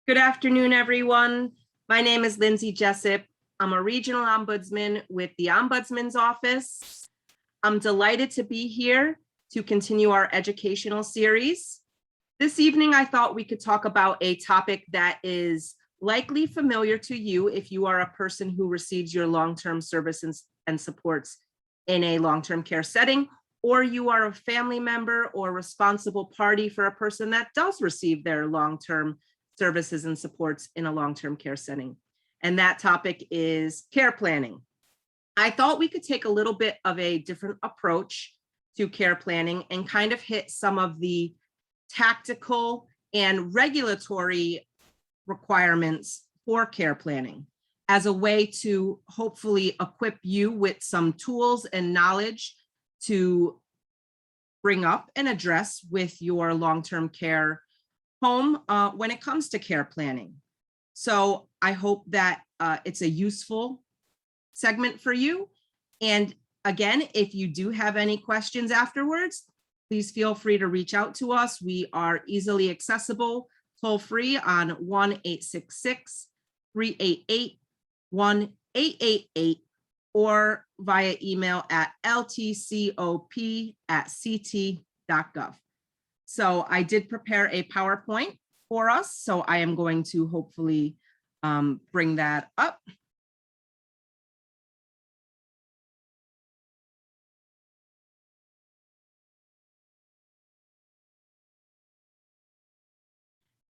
Good afternoon, everyone. My name is Lindsay Jesshop. I'm a regional ombudsman with the Ombudsman's Office. I'm delighted to be here to continue our educational series. This evening, I thought we could talk about a topic that is likely familiar to you if you are a person who receives your long-term services and supports in a long-term care setting, or you are a family member or responsible party for a person that does receive their long-term services and supports in a long-term care setting. And that topic is care planning. I thought we could take a little bit of a different approach to care planning and kind of hit some of the tactical and regulatory requirements for care planning as a way to hopefully equip you with some tools and knowledge to bring up and address with your long-term care home when it comes to care planning. So I hope that it's a useful segment for you. And again, if you do have any questions afterwards, please feel free to reach out to us. We are easily accessible, toll free on 1-866-388-1888 or via email at LTCOP@ct.gov. So I did prepare a PowerPoint for us, so I am going to hopefully bring that up.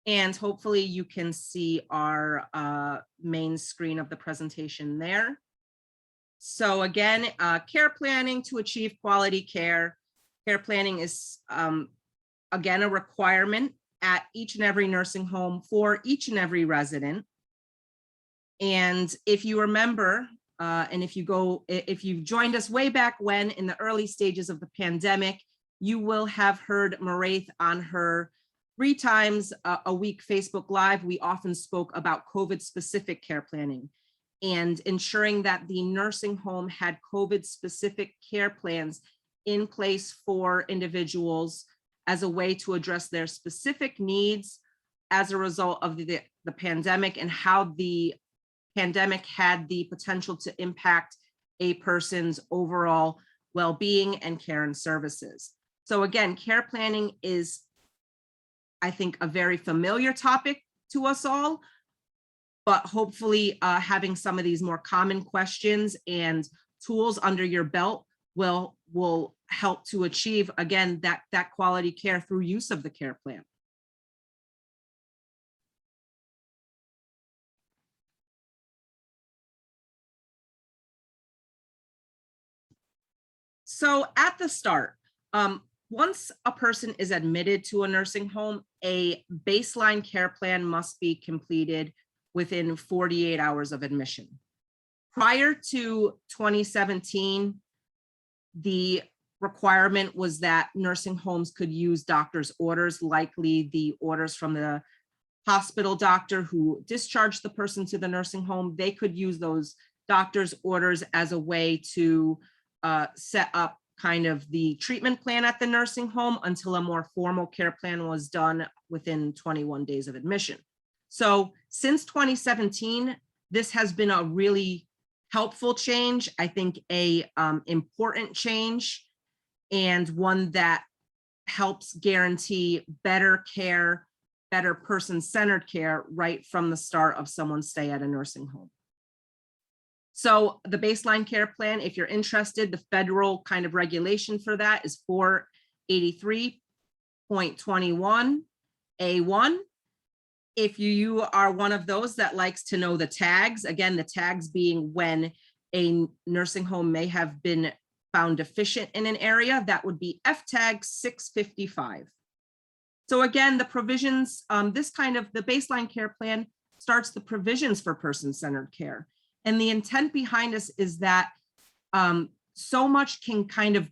And hopefully you can see our main screen of the presentation there. So again, care planning to achieve quality care. Care planning is again, a requirement at each and every nursing home for each and every resident. And if you remember, and if you've joined us way back when in the early stages of the pandemic, you will have heard Maraith on her 3 times a week Facebook Live. We often spoke about COVID-specific care planning and ensuring that the nursing home had COVID-specific care plans in place for individuals as a way to address their specific needs as a result of the pandemic and how the pandemic had the potential to impact a person's overall well-being and care and services. So again, care planning is, I think, a very familiar topic to us all, but hopefully having some of these more common questions and tools under your belt will help to achieve, again, that quality care through use of the care plan. So at the start, once a person is admitted to a nursing home, a baseline care plan must be completed within 48 hours of admission. Prior to 2017, the requirement was that nursing homes could use doctor's orders, likely the orders from the hospital doctor who discharged the person to the nursing home. They could use those doctor's orders as a way to set up kind of the treatment plan at the nursing home until a more formal care plan was done within 21 days of admission. So since 2017, this has been a really helpful change, I think a important change, and one that helps guarantee better care, better person-centered care right from the start of someone's stay at a nursing home. So the baseline care plan, if you're interested, the federal kind of regulation for that is 483.21A1. If you are one of those that likes to know the tags, again, the tags being when a nursing home may have been found deficient in an area, that would be FTAG 655. So again, the provisions, the baseline care plan starts the provisions for person-centered care. And the intent behind this is that so much can kind of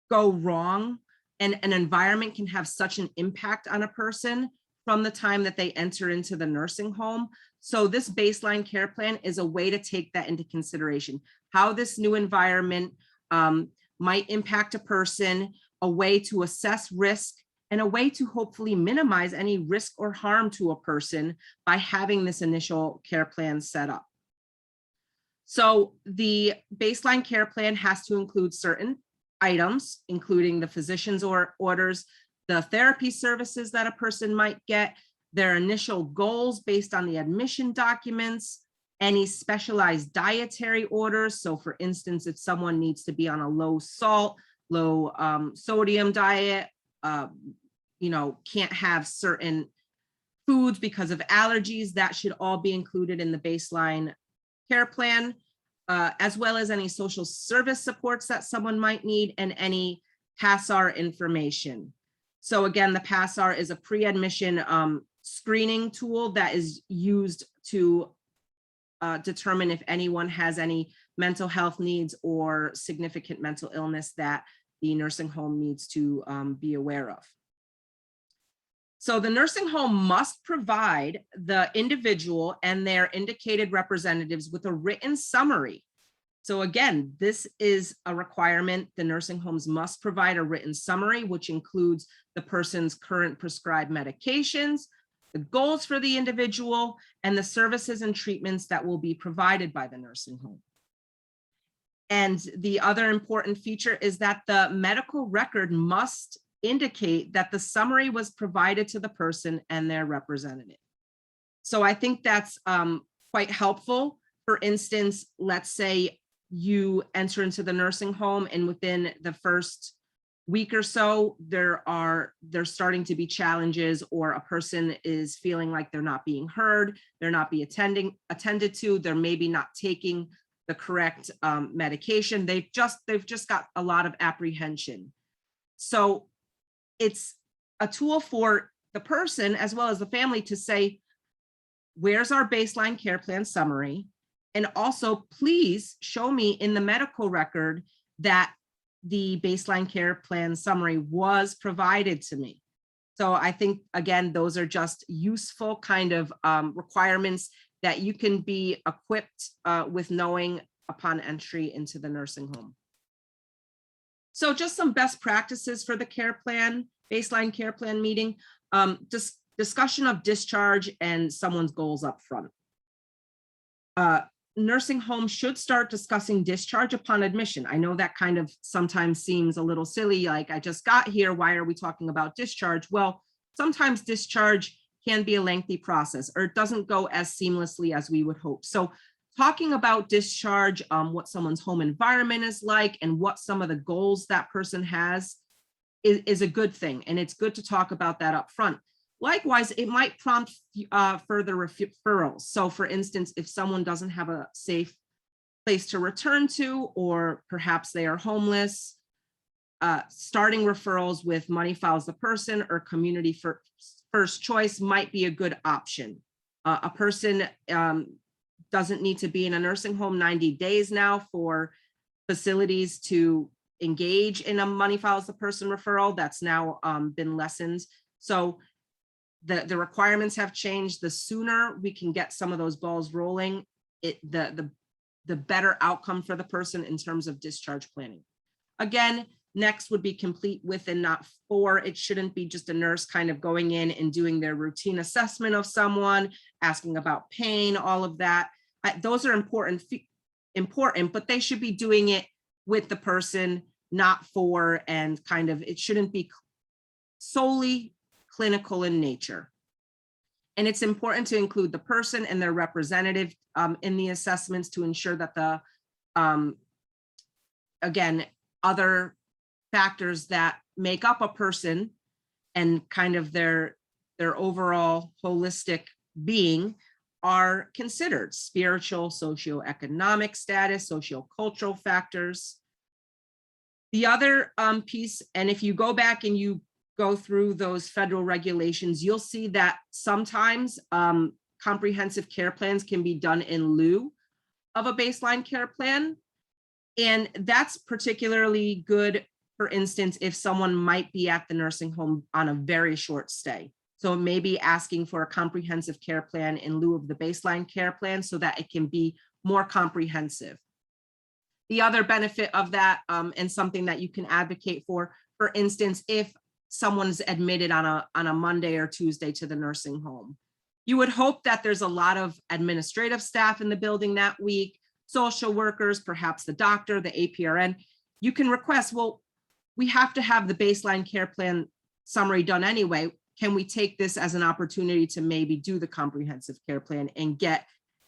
go wrong, and an environment can have such an impact on a person from the time that they enter into the nursing home. So this baseline care plan is a way to take that into consideration, how this new environment might impact a person, a way to assess risk and a way to hopefully minimize any risk or harm to a person by having this initial care plan set up. So the baseline care plan has to include certain items, including the physician's orders, the therapy services that a person might get, their initial goals based on the admission documents, any specialized dietary orders. So for instance, if someone needs to be on a low salt, low sodium diet, can't have certain foods because of allergies, that should all be included in the baseline care plan, as well as any social service supports that someone might need and any PASAR information. So again, the PASAR is a pre-admission screening tool that is used to determine if anyone has any mental health needs or significant mental illness that the nursing home needs to be aware of. So the nursing home must provide the individual and their indicated representatives with a written summary. So again, this is a requirement. The nursing homes must provide a written summary, which includes the person's current prescribed medications, the goals for the individual, and the services and treatments that will be provided by the nursing home. And the other important feature is that the medical record must indicate that the summary was provided to the person and their representative. So I think that's quite helpful. For instance, let's say you enter into the nursing home and within the first week or so, there's starting to be challenges, or a person is feeling like they're not being heard, they're not being attended to, they're maybe not taking the correct medication. They've just got a lot of apprehension. So it's a tool for the person as well as the family to say, where's our baseline care plan summary? And also, please show me in the medical record that the baseline care plan summary was provided to me. So I think, again, those are just useful kind of requirements that you can be equipped with knowing upon entry into the nursing home. So just some best practices for the care plan, baseline care plan meeting, discussion of discharge and someone's goals up front. Nursing homes should start discussing discharge upon admission. I know that kind of sometimes seems a little silly, like I just got here, why are we talking about discharge? Well, sometimes discharge can be a lengthy process, or it doesn't go as seamlessly as we would hope. So talking about discharge, what someone's home environment is like and what some of the goals that person has is a good thing. And it's good to talk about that up front. Likewise, it might prompt further referrals. So for instance, if someone doesn't have a safe place to return to, or perhaps they are homeless, starting referrals with Money Follows the Person or Community First Choice might be a good option. A person doesn't need to be in a nursing home 90 days now for facilities to engage in a Money Follows the Person referral. That's now been lessened. So the requirements have changed. The sooner we can get some of those balls rolling, the better outcome for the person in terms of discharge planning. Again, next would be complete with and not for. It shouldn't be just a nurse kind of going in and doing their routine assessment of someone, asking about pain, all of that. Those are important, but they should be doing it with the person, not for, and kind of, it shouldn't be solely clinical in nature. And it's important to include the person and their representative in the assessments to ensure that the, again, other factors that make up a person and kind of their overall holistic being are considered: spiritual, socioeconomic status, sociocultural factors. The other piece, and if you go back and you go through those federal regulations, you'll see that sometimes comprehensive care plans can be done in lieu of a baseline care plan. And that's particularly good, for instance, if someone might be at the nursing home on a very short stay. So maybe asking for a comprehensive care plan in lieu of the baseline care plan so that it can be more comprehensive. The other benefit of that, and something that you can advocate for instance, if someone's admitted on a Monday or Tuesday to the nursing home. You would hope that there's a lot of administrative staff in the building that week, social workers, perhaps the doctor, the APRN. You can request, well, we have to have the baseline care plan summary done anyway. Can we take this as an opportunity to maybe do the comprehensive care plan and get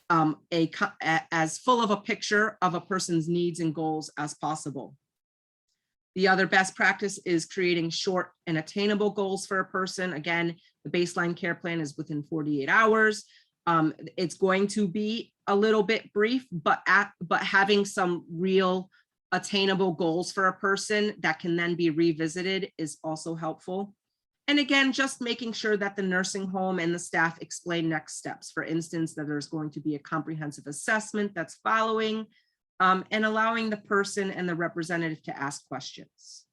as full of a picture of a person's needs and goals as possible? The other best practice is creating short and attainable goals for a person. Again, the baseline care plan is within 48 hours. It's going to be a little bit brief, but having some real attainable goals for a person that can then be revisited is also helpful. And again, just making sure that the nursing home and the staff explain next steps. For instance, that there's going to be a comprehensive assessment that's following, and allowing the person and the representative to ask questions.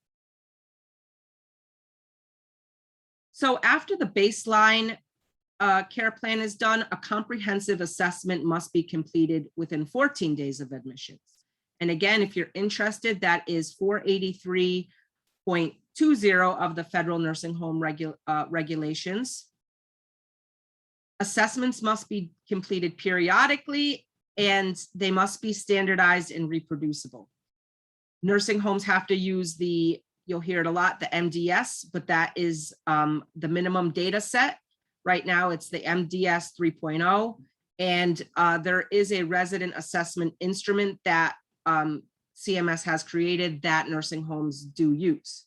So after the baseline care plan is done, a comprehensive assessment must be completed within 14 days of admissions. And again, if you're interested, that is 483.20 of the federal nursing home regulations. Assessments must be completed periodically, and they must be standardized and reproducible. Nursing homes have to use you'll hear it a lot, the MDS, but that is the minimum data set. Right now, it's the MDS 3.0, and there is a resident assessment instrument that CMS has created that nursing homes do use.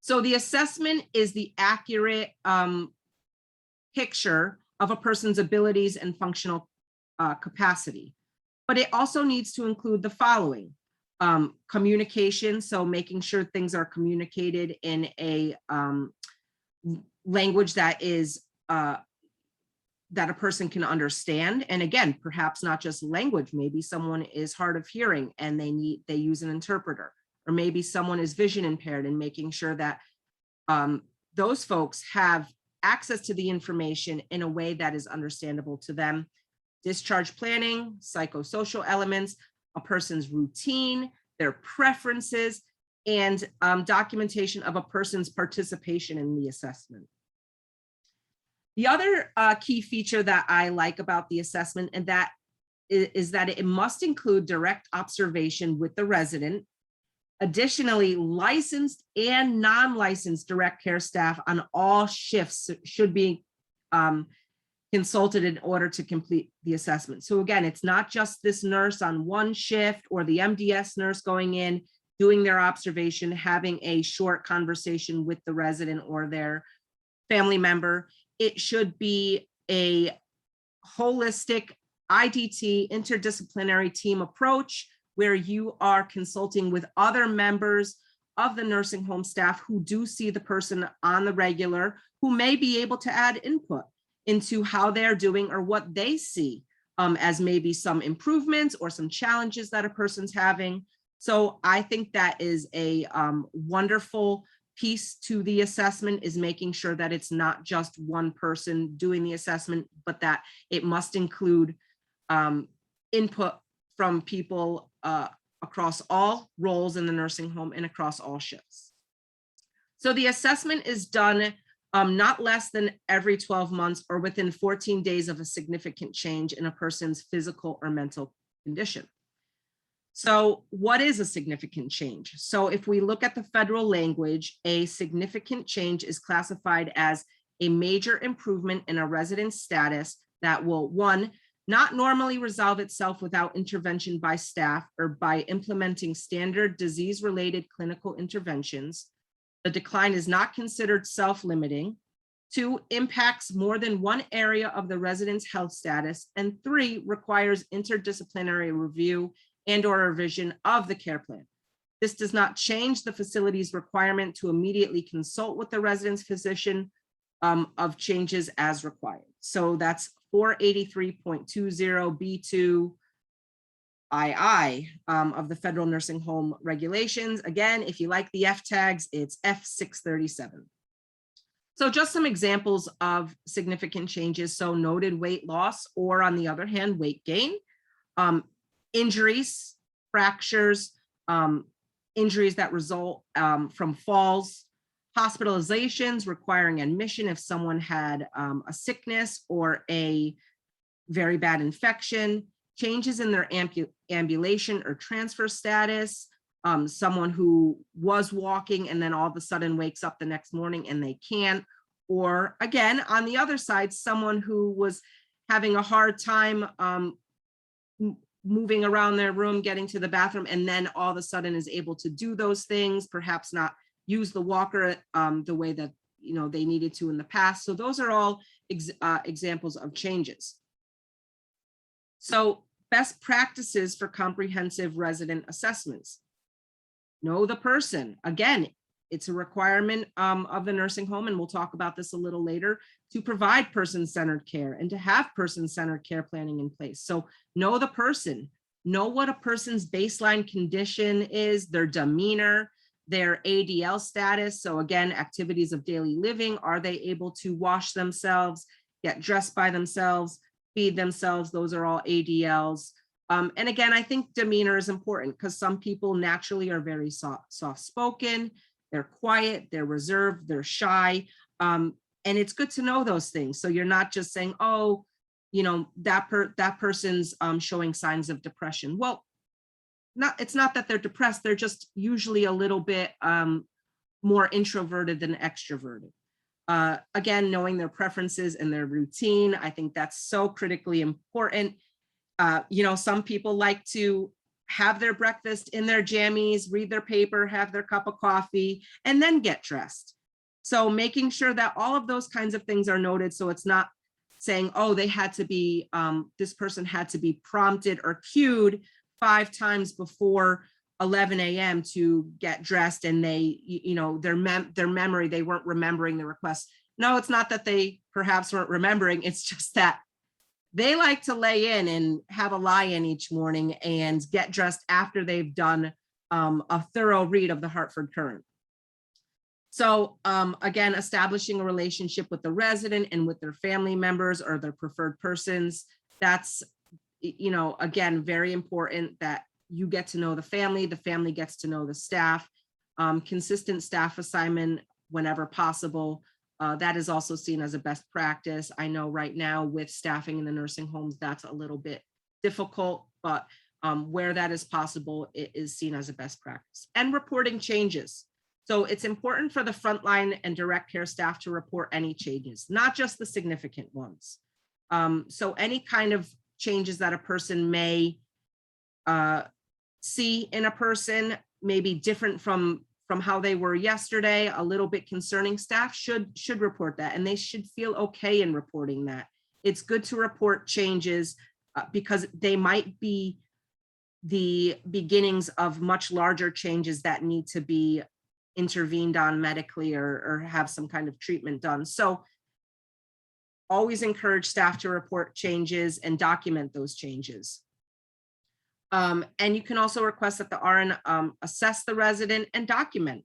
So the assessment is the accurate picture of a person's abilities and functional capacity, but it also needs to include the following: communication, so making sure things are communicated in a language that is that a person can understand. And again, perhaps not just language, maybe someone is hard of hearing and they use an interpreter, or maybe someone is vision impaired, and making sure that those folks have access to the information in a way that is understandable to them. Discharge planning, psychosocial elements, a person's routine, their preferences, and documentation of a person's participation in the assessment. The other key feature that I like about the assessment, and that is that it must include direct observation with the resident. Additionally, licensed and non-licensed direct care staff on all shifts should be consulted in order to complete the assessment. So again, it's not just this nurse on one shift or the MDS nurse going in, doing their observation, having a short conversation with the resident or their family member. It should be a holistic IDT, interdisciplinary team approach, where you are consulting with other members of the nursing home staff who do see the person on the regular, who may be able to add input into how they're doing or what they see as maybe some improvements or some challenges that a person's having. So I think that is a wonderful piece to the assessment, is making sure that it's not just one person doing the assessment, but that it must include input from people across all roles in the nursing home and across all shifts. So the assessment is done not less than every 12 months or within 14 days of a significant change in a person's physical or mental condition. So what is a significant change? So if we look at the federal language, a significant change is classified as a major improvement in a resident's status that will, one, not normally resolve itself without intervention by staff or by implementing standard disease-related clinical interventions. The decline is not considered self-limiting. 2, impacts more than one area of the resident's health status. And 3, requires interdisciplinary review and or revision of the care plan. This does not change the facility's requirement to immediately consult with the resident's physician of changes as required. So that's 483.20 B2II of the federal nursing home regulations. Again, if you like the F tags, it's F637. So just some examples of significant changes. So noted weight loss, or on the other hand, weight gain, injuries, fractures, injuries that result from falls, Hospitalizations requiring admission if someone had a sickness or a very bad infection, changes in their ambulation or transfer status, someone who was walking and then all of a sudden wakes up the next morning and they can't, or again, on the other side, someone who was having a hard time moving around their room, getting to the bathroom, and then all of a sudden is able to do those things, perhaps not use the walker the way that they needed to in the past. So those are all examples of changes. So best practices for comprehensive resident assessments. Know the person. Again, it's a requirement of the nursing home, and we'll talk about this a little later, to provide person-centered care and to have person-centered care planning in place. So know the person, know what a person's baseline condition is, their demeanor, their ADL status. So again, activities of daily living. Are they able to wash themselves, get dressed by themselves, feed themselves? Those are all ADLs. And again, I think demeanor is important because some people naturally are very soft-spoken, they're quiet, they're reserved, they're shy. And it's good to know those things. So you're not just saying, oh, that person's showing signs of depression. Well, it's not that they're depressed, they're just usually a little bit more introverted than extroverted. Again, knowing their preferences and their routine, I think that's so critically important. Some people like to have their breakfast in their jammies, read their paper, have their cup of coffee, and then get dressed. So making sure that all of those kinds of things are noted, so it's not saying, oh, they had to be, this person had to be prompted or cued 5 times before 11 a.m. to get dressed, and they, their memory, they weren't remembering the request. No, it's not that they perhaps weren't remembering, it's just that they like to lay in and have a lie-in each morning and get dressed after they've done a thorough read of the Hartford Courant. So again, establishing a relationship with the resident and with their family members or their preferred persons. That's, again, very important that you get to know the family gets to know the staff. Consistent staff assignment whenever possible. That is also seen as a best practice. I know right now with staffing in the nursing homes, that's a little bit difficult, but where that is possible, it is seen as a best practice. And reporting changes. So it's important for the frontline and direct care staff to report any changes, not just the significant ones. So any kind of changes that a person may see in a person, may be different from how they were yesterday, a little bit concerning, staff should report that, and they should feel okay in reporting that. It's good to report changes because they might be the beginnings of much larger changes that need to be intervened on medically or have some kind of treatment done. So always encourage staff to report changes and document those changes. And you can also request that the RN assess the resident and document.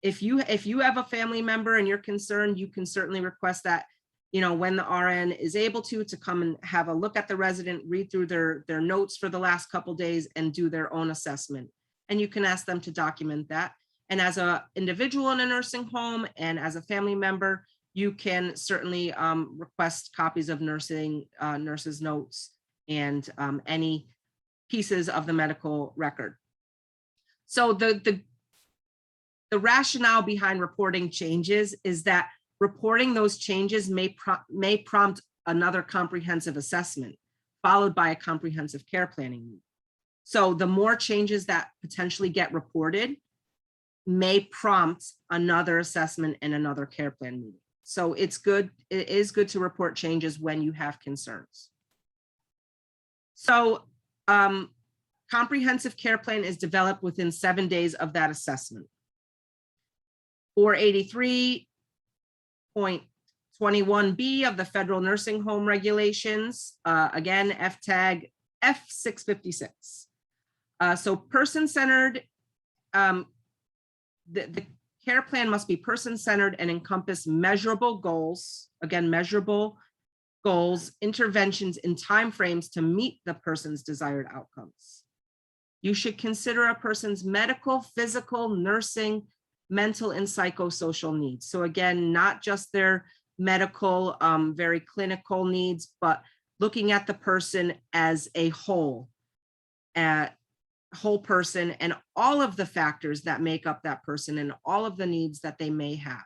If you have a family member and you're concerned, you can certainly request that, when the RN is able to come and have a look at the resident, read through their notes for the last couple of days and do their own assessment. And you can ask them to document that. And as an individual in a nursing home and as a family member, you can certainly request copies of nurses' notes and any pieces of the medical record. So the rationale behind reporting changes is that reporting those changes may prompt another comprehensive assessment, followed by a comprehensive care planning meeting. So the more changes that potentially get reported may prompt another assessment and another care plan meeting. So it is good to report changes when you have concerns. So comprehensive care plan is developed within 7 days of that assessment. 483.21B of the Federal Nursing Home Regulations, again, FTAG F656. So person-centered, the care plan must be person-centered and encompass measurable goals, again, measurable goals, interventions, and timeframes to meet the person's desired outcomes. You should consider a person's medical, physical, nursing, mental and psychosocial needs. So again, not just their medical, very clinical needs, but looking at the person as a whole person and all of the factors that make up that person and all of the needs that they may have.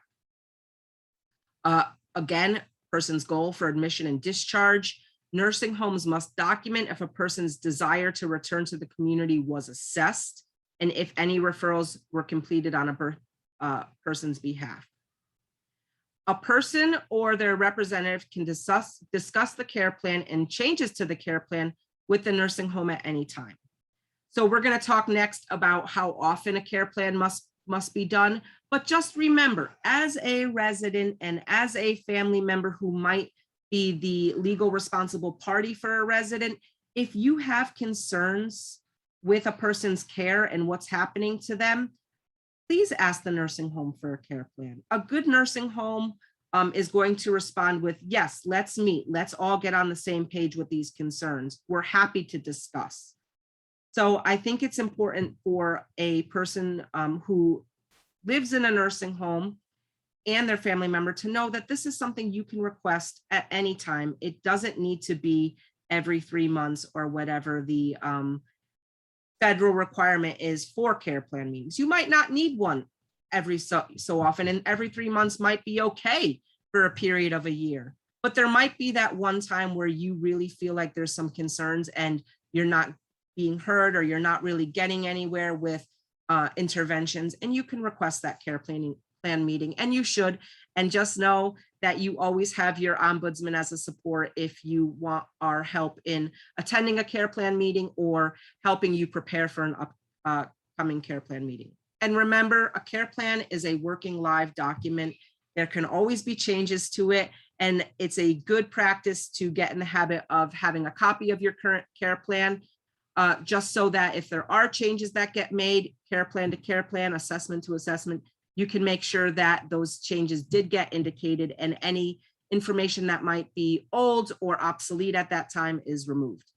Again, person's goal for admission and discharge. Nursing homes must document if a person's desire to return to the community was assessed and if any referrals were completed on a person's behalf. A person or their representative can discuss the care plan and changes to the care plan with the nursing home at any time. So we're going to talk next about how often a care plan must be done. But just remember, as a resident and as a family member who might be the legal responsible party for a resident, if you have concerns with a person's care and what's happening to them, please ask the nursing home for a care plan. A good nursing home is going to respond with, yes, let's meet. Let's all get on the same page with these concerns. We're happy to discuss. So I think it's important for a person who lives in a nursing home and their family member to know that this is something you can request at any time. It doesn't need to be every 3 months or whatever the federal requirement is for care plan meetings. You might not need one every so often, and every 3 months might be okay for a period of a year. But there might be that one time where you really feel like there's some concerns and you're not being heard or you're not really getting anywhere with interventions, and you can request that care plan meeting, and you should. And just know that you always have your ombudsman as a support if you want our help in attending a care plan meeting or helping you prepare for an upcoming care plan meeting. And remember, a care plan is a working live document. There can always be changes to it, and it's a good practice to get in the habit of having a copy of your current care plan, just so that if there are changes that get made, care plan to care plan, assessment to assessment, you can make sure that those changes did get indicated and any information that might be old or obsolete at that time is removed.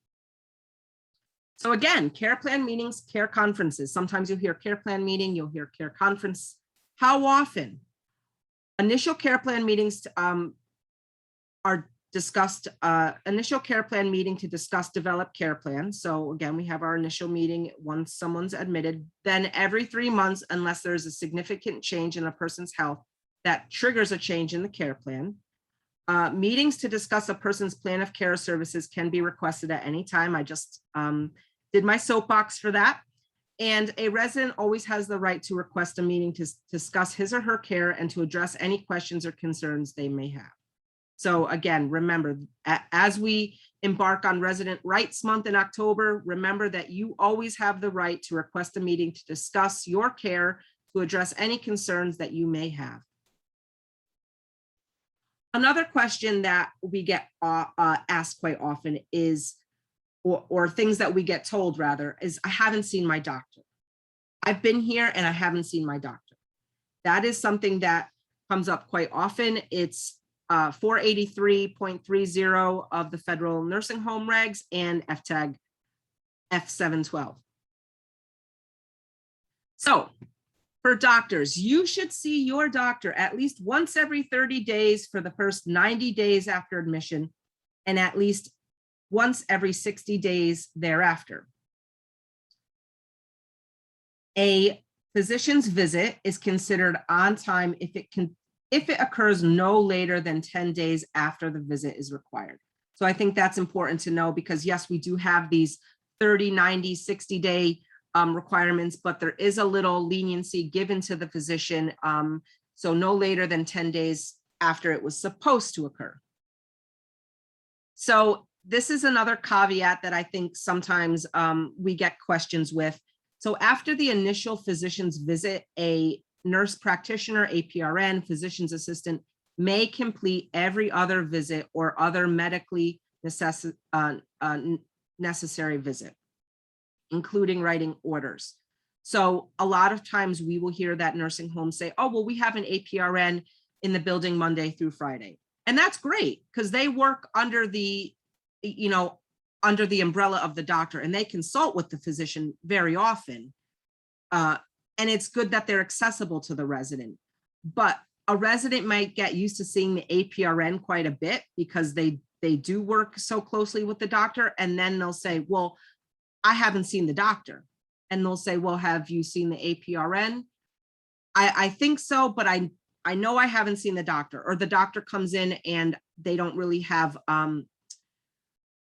So again, care plan meetings, care conferences. Sometimes you'll hear care plan meeting, you'll hear care conference. How often? Initial care plan meetings are discussed, initial care plan meeting to discuss developed care plans. So again, we have our initial meeting once someone's admitted, then every 3 months, unless there's a significant change in a person's health that triggers a change in the care plan. Meetings to discuss a person's plan of care services can be requested at any time. I just did my soapbox for that. And a resident always has the right to request a meeting to discuss his or her care and to address any questions or concerns they may have. So again, remember, as we embark on Resident Rights Month in October, remember that you always have the right to request a meeting to discuss your care, to address any concerns that you may have. Another question that we get asked quite often is, or things that we get told rather, is I haven't seen my doctor. I've been here and I haven't seen my doctor. That is something that comes up quite often. It's 483.30 of the federal nursing home regs and FTAG F712. So for doctors, you should see your doctor at least once every 30 days for the first 90 days after admission, and at least once every 60 days thereafter. A physician's visit is considered on time if it occurs no later than 10 days after the visit is required. So I think that's important to know, because yes, we do have these 30, 90, 60-day requirements, but there is a little leniency given to the physician. So no later than 10 days after it was supposed to occur. So this is another caveat that I think sometimes we get questions with. So after the initial physician's visit, a nurse practitioner, APRN, physician's assistant may complete every other visit or other medically necessary visit, including writing orders. So a lot of times we will hear that nursing homes say, oh, well, we have an APRN in the building Monday through Friday. And that's great, because they work under the, under the umbrella of the doctor, and they consult with the physician very often. and it's good that they're accessible to the resident. But a resident might get used to seeing the APRN quite a bit because they do work so closely with the doctor, and then they'll say, well, I haven't seen the doctor. And they'll say, well, have you seen the APRN? I think so, but I know I haven't seen the doctor, or the doctor comes in and they don't really have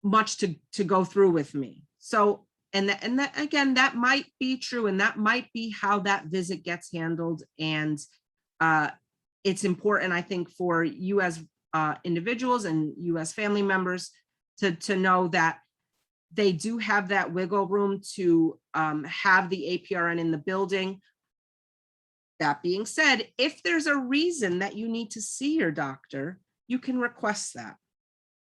much to go through with me. So, and that again, that might be true, and that might be how that visit gets handled. And it's important, I think, for you as individuals and you as family members to know that they do have that wiggle room to have the APRN in the building. That being said, if there's a reason that you need to see your doctor, you can request that.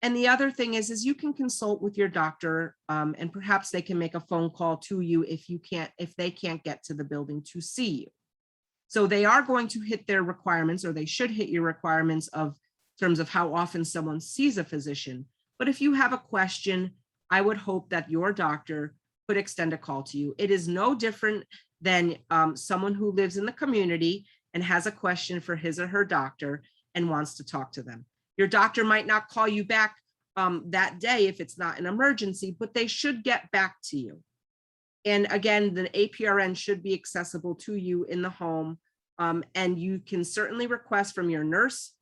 And the other thing is you can consult with your doctor, and perhaps they can make a phone call to you if they can't get to the building to see you. So they are going to hit their requirements, or they should hit your requirements of terms of how often someone sees a physician. But if you have a question, I would hope that your doctor could extend a call to you. It is no different than someone who lives in the community and has a question for his or her doctor and wants to talk to them. Your doctor might not call you back that day if it's not an emergency, but they should get back to you. And again, the APRN should be accessible to you in the home. And you can certainly request from your nurse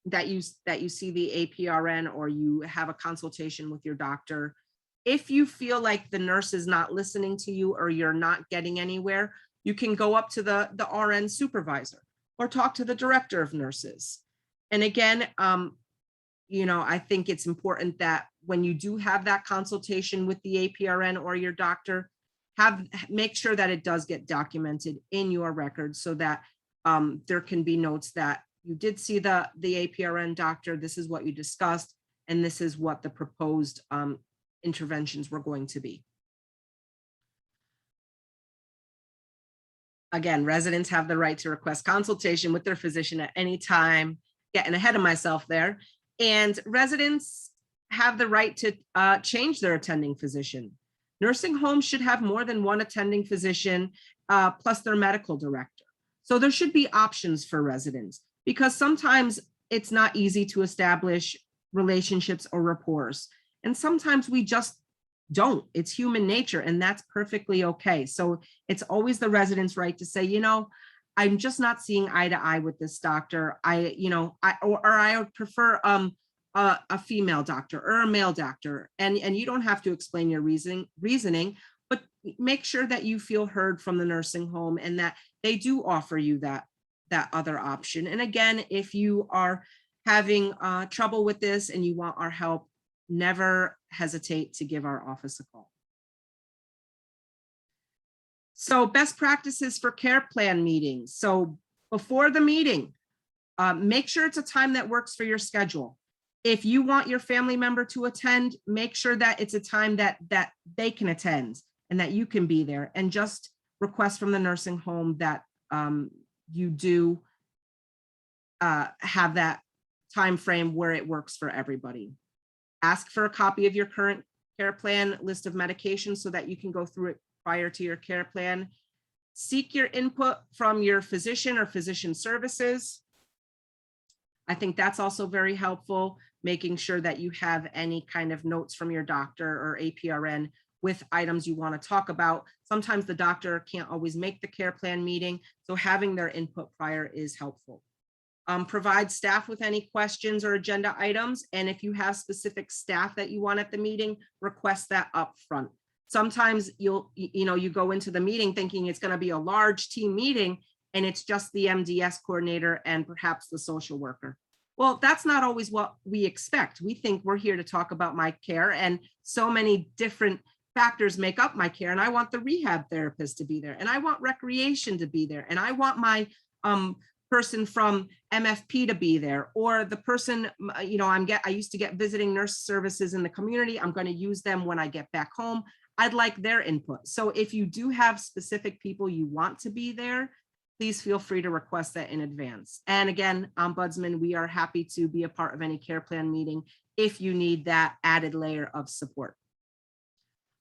that you see the APRN, or you have a consultation with your doctor. If you feel like the nurse is not listening to you or you're not getting anywhere, you can go up to the RN supervisor or talk to the director of nurses. And again, I think it's important that when you do have that consultation with the APRN or your doctor, make sure that it does get documented in your records, so that there can be notes that you did see the APRN doctor, this is what you discussed, and this is what the proposed interventions were going to be. Again, residents have the right to request consultation with their physician at any time. Getting ahead of myself there. And residents have the right to change their attending physician. Nursing homes should have more than one attending physician plus their medical director. So there should be options for residents, because sometimes it's not easy to establish relationships or rapport. And sometimes we just don't. It's human nature, and that's perfectly okay. So it's always the resident's right to say, I'm just not seeing eye to eye with this doctor. I would prefer a female doctor or a male doctor. And you don't have to explain your reasoning, but make sure that you feel heard from the nursing home and that they do offer you that other option. And again, if you are having trouble with this and you want our help, never hesitate to give our office a call. So best practices for care plan meetings. So before the meeting, make sure it's a time that works for your schedule. If you want your family member to attend, make sure that it's a time that they can attend and that you can be there, and just request from the nursing home that you do have that time frame where it works for everybody. Ask for a copy of your current care plan list of medications so that you can go through it prior to your care plan. Seek your input from your physician or physician services. I think that's also very helpful, making sure that you have any kind of notes from your doctor or APRN with items you want to talk about. Sometimes the doctor can't always make the care plan meeting, so having their input prior is helpful. Provide staff with any questions or agenda items, and if you have specific staff that you want at the meeting, request that up front. Sometimes you go into the meeting thinking it's going to be a large team meeting, and it's just the MDS coordinator and perhaps the social worker. Well, that's not always what we expect. We think we're here to talk about my care, and so many different factors make up my care, and I want the rehab therapist to be there, and I want recreation to be there, and I want my person from MFP to be there, or the person, I used to get visiting nurse services in the community. I'm going to use them when I get back home. I'd like their input. So if you do have specific people you want to be there, please feel free to request that in advance. And again, Ombudsman, we are happy to be a part of any care plan meeting if you need that added layer of support.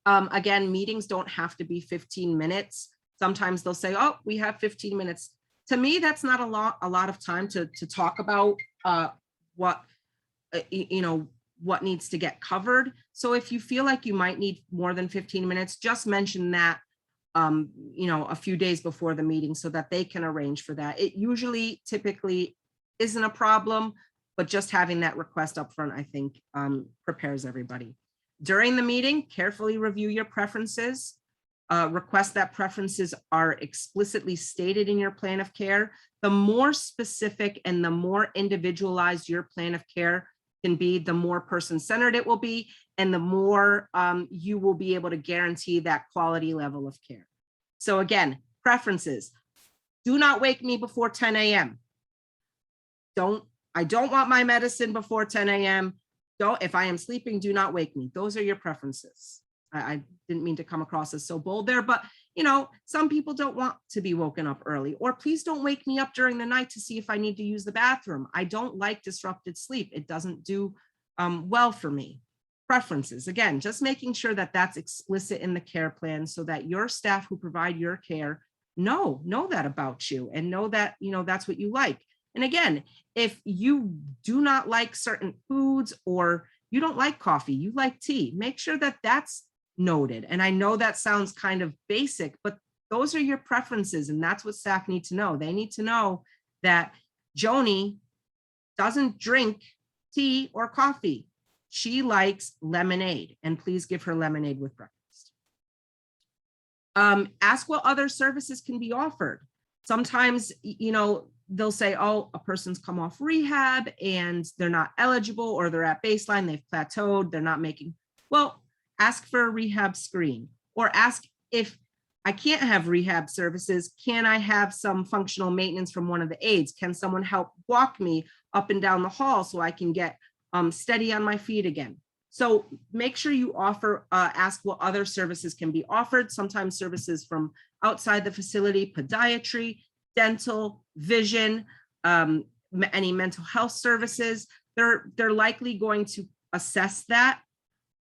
Again, meetings don't have to be 15 minutes. Sometimes they'll say, oh, we have 15 minutes. To me, that's not a lot of time to talk about what needs to get covered. So if you feel like you might need more than 15 minutes, just mention that a few days before the meeting so that they can arrange for that. It usually typically isn't a problem, but just having that request up front, I think, prepares everybody. During the meeting, carefully review your preferences. Request that preferences are explicitly stated in your plan of care. The more specific and the more individualized your plan of care can be, the more person-centered it will be, and the more you will be able to guarantee that quality level of care. So again, preferences. Do not wake me before 10 a.m. I don't want my medicine before 10 a.m. If I am sleeping, do not wake me. Those are your preferences. I didn't mean to come across as so bold there, but some people don't want to be woken up early, or please don't wake me up during the night to see if I need to use the bathroom. I don't like disrupted sleep. It doesn't do well for me. Preferences, again, just making sure that that's explicit in the care plan so that your staff who provide your care know that about you and know that, that's what you like. And again, if you do not like certain foods or you don't like coffee, you like tea, make sure that that's noted. And I know that sounds kind of basic, but those are your preferences, and that's what staff need to know. They need to know that Joni doesn't drink tea or coffee. She likes lemonade, and please give her lemonade with breakfast. Ask what other services can be offered. Sometimes, they'll say, oh, a person's come off rehab and they're not eligible, or they're at baseline, they've plateaued, they're not making, well, ask for a rehab screen, or ask if I can't have rehab services, can I have some functional maintenance from one of the aides? Can someone help walk me up and down the hall so I can get steady on my feet again? So make sure you ask what other services can be offered. Sometimes services from outside the facility, podiatry, dental, vision, any mental health services, they're likely going to assess that.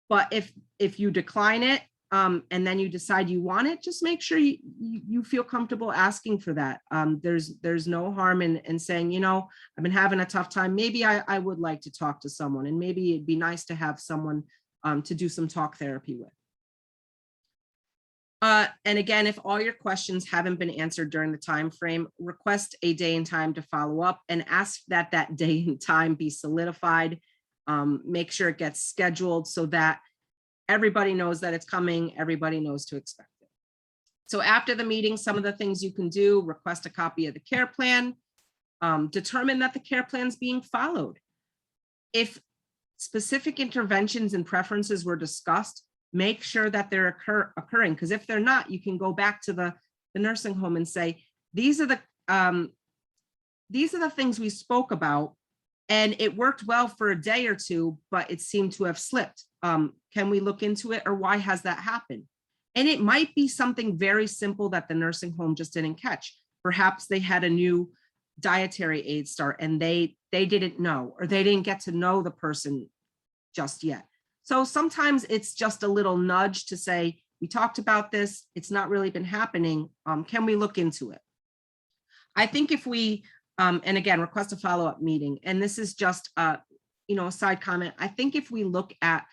But if you decline it and then you decide you want it, just make sure you feel comfortable asking for that. There's no harm in saying, I've been having a tough time. Maybe I would like to talk to someone, and maybe it'd be nice to have someone to do some talk therapy with. And again, if all your questions haven't been answered during the time frame, request a day and time to follow up and ask that day and time be solidified. Make sure it gets scheduled so that everybody knows that it's coming, everybody knows to expect it. So after the meeting, some of the things you can do: request a copy of the care plan, determine that the care plan is being followed. If specific interventions and preferences were discussed, make sure that they're occurring, because if they're not, you can go back to the nursing home and say, these are the things we spoke about, and it worked well for a day or two, but it seemed to have slipped. Can we look into it, or why has that happened? And it might be something very simple that the nursing home just didn't catch. Perhaps they had a new dietary aid start and they didn't know, or they didn't get to know the person just yet. So sometimes it's just a little nudge to say, we talked about this, it's not really been happening. Can we look into it? I think if we, and again, request a follow-up meeting, and this is just a side comment. I think if we look at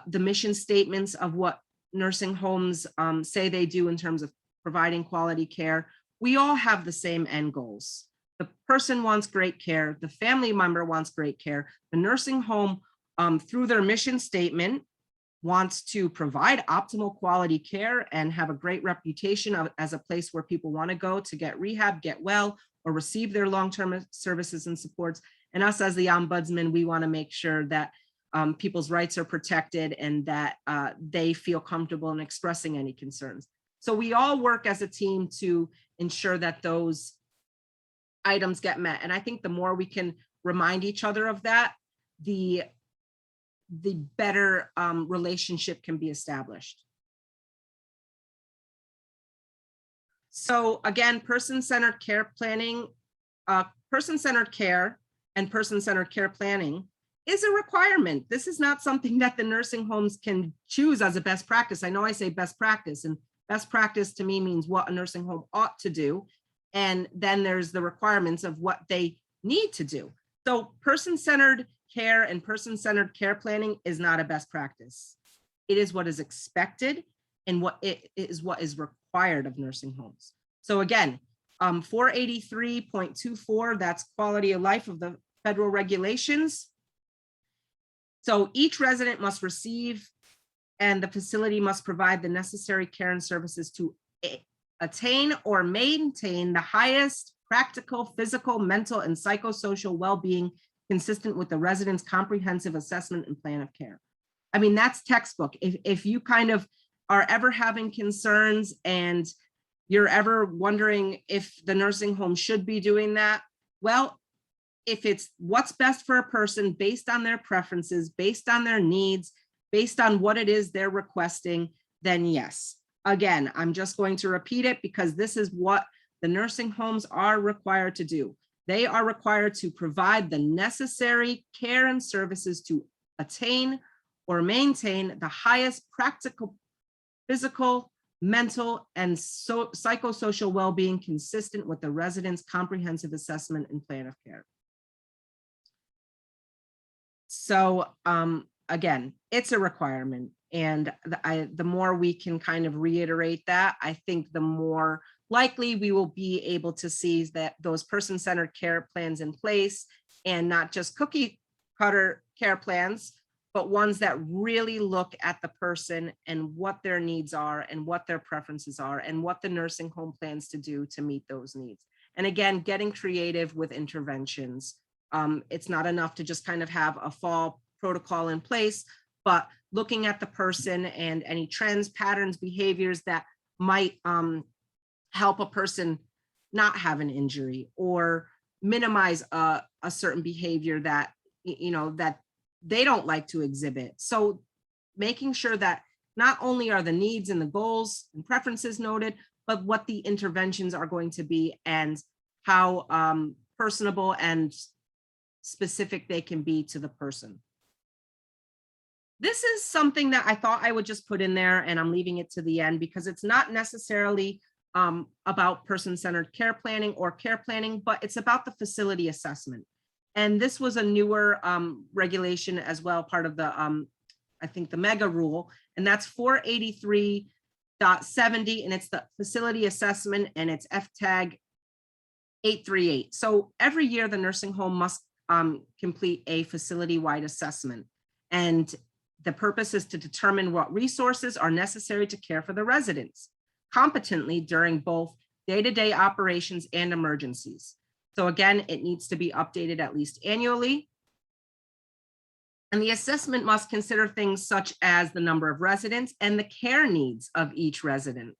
the mission statements of what nursing homes say they do in terms of providing quality care, we all have the same end goals. The person wants great care, the family member wants great care, the nursing home through their mission statement wants to provide optimal quality care and have a great reputation as a place where people want to go to get rehab, get well, or receive their long-term services and supports. And us as the ombudsman, we want to make sure that people's rights are protected and that they feel comfortable in expressing any concerns. So we all work as a team to ensure that those items get met. And I think the more we can remind each other of that, the better relationship can be established. So again, person-centered care planning, person-centered care and person-centered care planning is a requirement. This is not something that the nursing homes can choose as a best practice. I know I say best practice, and best practice to me means what a nursing home ought to do. And then there's the requirements of what they need to do. So person-centered care and person-centered care planning is not a best practice. It is what is expected and what is required of nursing homes. So again, 483.24, that's quality of life of the federal regulations. So each resident must receive and the facility must provide the necessary care and services to attain or maintain the highest practical, physical, mental, and psychosocial well-being consistent with the resident's comprehensive assessment and plan of care. I mean, that's textbook. If you kind of are ever having concerns and you're ever wondering if the nursing home should be doing that, well, if it's what's best for a person based on their preferences, based on their needs, based on what it is they're requesting, then yes. Again, I'm just going to repeat it because this is what the nursing homes are required to do. They are required to provide the necessary care and services to attain or maintain the highest practical, physical, mental, and psychosocial well-being consistent with the resident's comprehensive assessment and plan of care. So again, it's a requirement. And the more we can kind of reiterate that, I think the more likely we will be able to see that those person-centered care plans in place, and not just cookie cutter care plans, but ones that really look at the person and what their needs are and what their preferences are and what the nursing home plans to do to meet those needs. And again, getting creative with interventions. It's not enough to just kind of have a fall protocol in place, but looking at the person and any trends, patterns, behaviors that might help a person not have an injury or minimize a certain behavior that, you know, that they don't like to exhibit. So making sure that not only are the needs and the goals and preferences noted, but what the interventions are going to be and how personable and specific they can be to the person. This is something that I thought I would just put in there, and I'm leaving it to the end because it's not necessarily about person-centered care planning or care planning, but it's about the facility assessment. And this was a newer regulation as well, part of the, I think the mega rule, and that's 483.70, and it's the facility assessment, and it's FTAG 838. So every year the nursing home must complete a facility-wide assessment. And the purpose is to determine what resources are necessary to care for the residents competently during both day-to-day operations and emergencies. So again, it needs to be updated at least annually. And the assessment must consider things such as the number of residents and the care needs of each resident.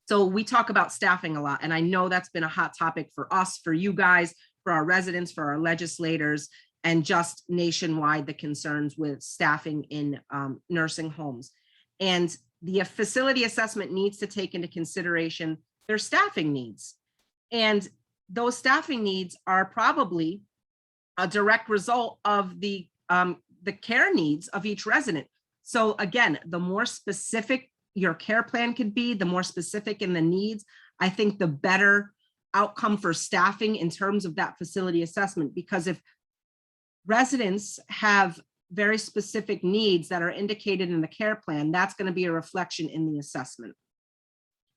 So we talk about staffing a lot, and I know that's been a hot topic for us, for you guys, for our residents, for our legislators, and just nationwide, the concerns with staffing in nursing homes. And the facility assessment needs to take into consideration their staffing needs. And those staffing needs are probably a direct result of the care needs of each resident. So again, the more specific your care plan could be, the more specific in the needs, I think the better outcome for staffing in terms of that facility assessment. Because if residents have very specific needs that are indicated in the care plan, that's going to be a reflection in the assessment.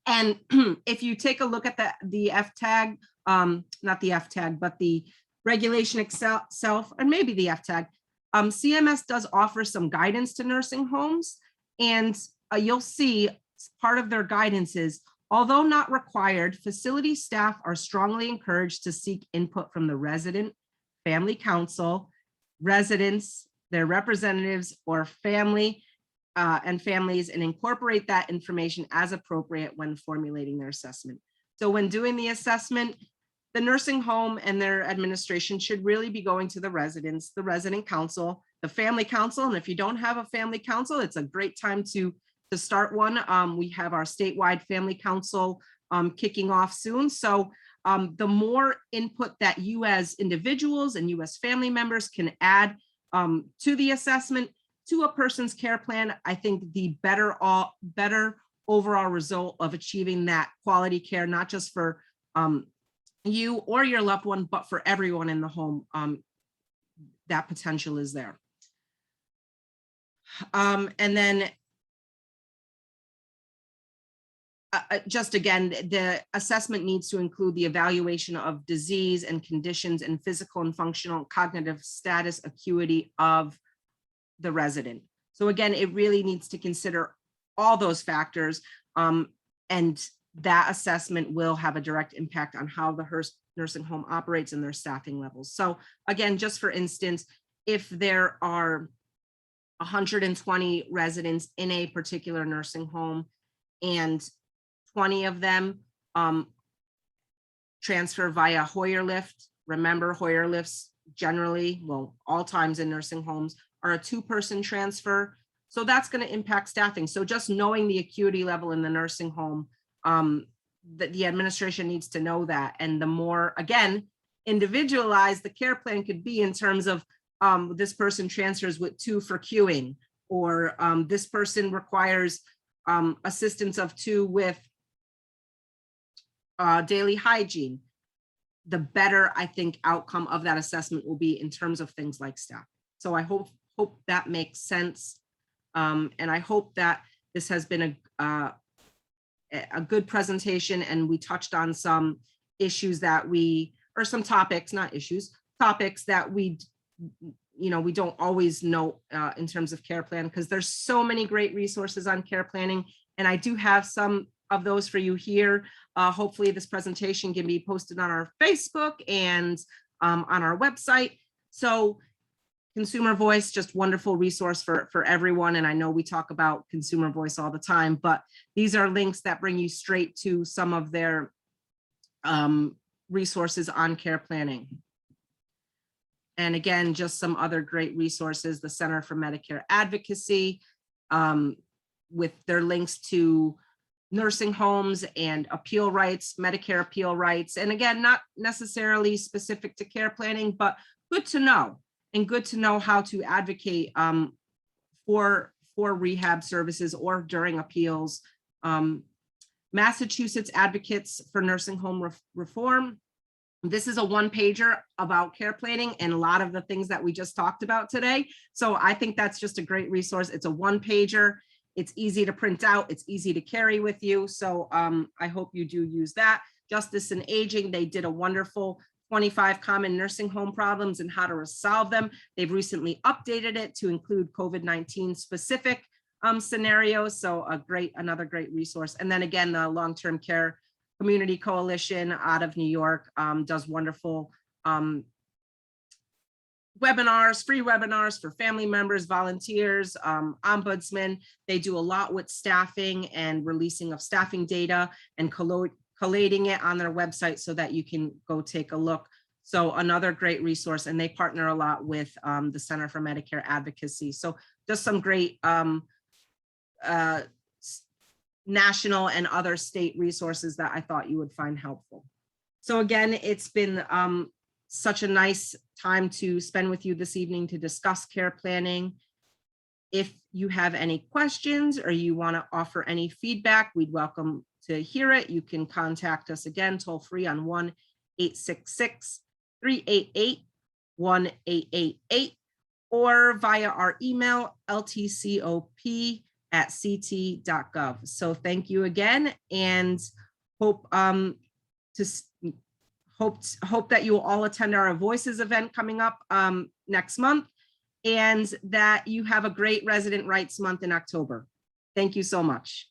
And if you take a look at the FTAG, not the FTAG, but the regulation itself, or maybe the FTAG, CMS does offer some guidance to nursing homes, and you'll see part of their guidance is, although not required, facility staff are strongly encouraged to seek input from the resident, family council, residents, their representatives, or family and families, and incorporate that information as appropriate when formulating their assessment. So when doing the assessment, the nursing home and their administration should really be going to the residents, the resident council, the family council. And if you don't have a family council, it's a great time to start one. We have our statewide family council kicking off soon. So the more input that you as individuals and you as family members can add to the assessment, to a person's care plan, I think the better overall result of achieving that quality care, not just for you or your loved one, but for everyone in the home. That potential is there. And then just again, the assessment needs to include the evaluation of disease and conditions and physical and functional cognitive status acuity of the resident. So again, it really needs to consider all those factors, and that assessment will have a direct impact on how the nursing home operates and their staffing levels. So again, just for instance, if there are 120 residents in a particular nursing home and 20 of them transfer via Hoyer lift. Remember, Hoyer lifts generally, well, all times in nursing homes are a 2-person transfer. So that's going to impact staffing. So just knowing the acuity level in the nursing home, that the administration needs to know that. And the more, again, individualized the care plan could be in terms of this person transfers with 2 for queuing, or this person requires assistance of 2 with daily hygiene, the better I think outcome of that assessment will be in terms of things like staff. So I hope that makes sense. And I hope that this has been a good presentation, and we touched on some issues that or some topics, not issues, topics that we don't always know in terms of care plan, because there's so many great resources on care planning. And I do have some of those for you here. Hopefully this presentation can be posted on our Facebook and on our website. So Consumer Voice, just wonderful resource for everyone. And I know we talk about Consumer Voice all the time, but these are links that bring you straight to some of their resources on care planning. And again, just some other great resources, the Center for Medicare Advocacy, with their links to nursing homes and appeal rights, Medicare appeal rights. And again, not necessarily specific to care planning, but good to know, and good to know how to advocate for rehab services or during appeals. Massachusetts Advocates for Nursing Home Reform. This is a 1-pager about care planning and a lot of the things that we just talked about today. So I think that's just a great resource. It's a 1-pager. It's easy to print out. It's easy to carry with you. So I hope you do use that. Justice and Aging, they did a wonderful 25 common nursing home problems and how to resolve them. They've recently updated it to include COVID-19 specific scenarios. So another great resource. And then again, the Long-Term Care Community Coalition out of New York does wonderful webinars, free webinars for family members, volunteers, ombudsmen. They do a lot with staffing and releasing of staffing data and collating it on their website so that you can go take a look. So another great resource, and they partner a lot with the Center for Medicare Advocacy. So just some great national and other state resources that I thought you would find helpful. So again, it's been such a nice time to spend with you this evening to discuss care planning. If you have any questions or you want to offer any feedback, we'd welcome to hear it. You can contact us again toll free on 1-866-388-1888 or via our email ltcop@ct.gov. So thank you again, and hope that you will all attend our Voices event coming up next month, and that you have a great Resident Rights Month in October. Thank you so much.